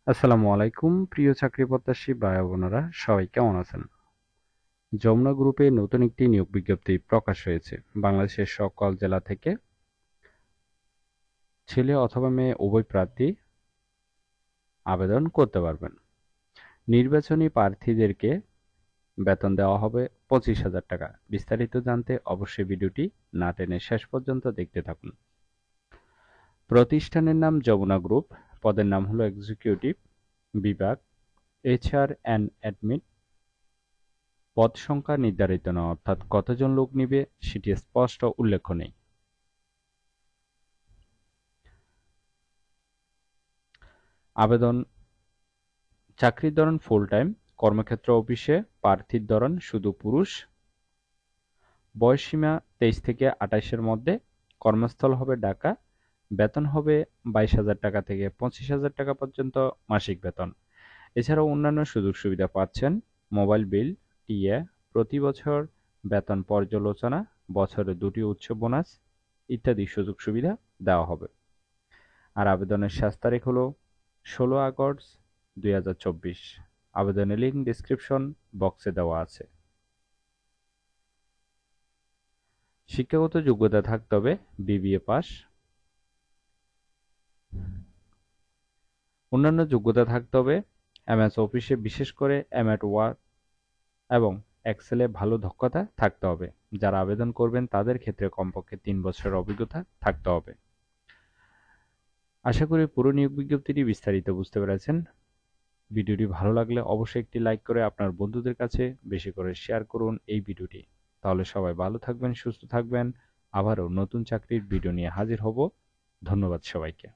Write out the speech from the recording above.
আসসালামু আলাইকুম প্রিয় চাকরি প্রত্যাশী ভাই বোনেরা, সবাই কেমন আছেন? যমুনা গ্রুপে নতুন একটি নিয়োগ বিজ্ঞপ্তি প্রকাশ হয়েছে। বাংলাদেশের সকল জেলা থেকে ছেলে অথবা মেয়ে উভয় প্রার্থী আবেদন করতে পারবেন। নির্বাচনী প্রার্থীদেরকে বেতন দেওয়া হবে 25,000 টাকা। বিস্তারিত জানতে অবশ্যই ভিডিওটি না টেনে শেষ পর্যন্ত দেখতে থাকুন। প্রতিষ্ঠানের নাম যমুনা গ্রুপ, পদের নাম হলো এক্সিকিউটিভ, বিভাগ এইচআর অ্যান্ড অ্যাডমিন। পদ সংখ্যা নির্ধারিত নয়, অর্থাৎ কতজন লোক নিবে সেটি স্পষ্ট উল্লেখ নেই। আবেদন চাকরির ধরন ফুল টাইম, কর্মক্ষেত্র অফিসে, প্রার্থীর ধরন শুধু পুরুষ, বয়সসীমা 23 থেকে 28-এর মধ্যে, কর্মস্থল হবে ঢাকা, বেতন হবে 22,000 টাকা থেকে 25,000 টাকা পর্যন্ত মাসিক বেতন। এছাড়াও অন্যান্য সুযোগ সুবিধা পাচ্ছেন: মোবাইল বিল, টিএ, প্রতি বছর বেতন পর্যালোচনা, বছরে 2টি উচ্চ বোনাস ইত্যাদি সুযোগ সুবিধা দেওয়া হবে। আর আবেদনের শেষ তারিখ হলো 16 আগস্ট 2024। আবেদনের লিঙ্ক ডেসক্রিপশন বক্সে দেওয়া আছে। শিক্ষাগত যোগ্যতা থাকতে হবে বিবিএ পাস। অন্যান্য যোগ্যতা থাকতে হবে এমএস অফিসে, বিশেষ করে এমএস ওয়ার্ড এবং এক্সেলে ভালো দক্ষতা থাকতে হবে। যারা আবেদন করবেন তাদের ক্ষেত্রে কমপক্ষে 3 বছরের অভিজ্ঞতা থাকতে হবে। আশা করি পুরো নিয়োগ বিজ্ঞপ্তিটি বিস্তারিত বুঝতে পেরেছেন। ভিডিওটি ভালো লাগলে অবশ্যই একটি লাইক করে আপনার বন্ধুদের কাছে বেশি করে শেয়ার করুন এই ভিডিওটি। তাহলে সবাই ভালো থাকবেন, সুস্থ থাকবেন। আবারও নতুন চাকরির ভিডিও নিয়ে হাজির হব। ধন্যবাদ সবাইকে।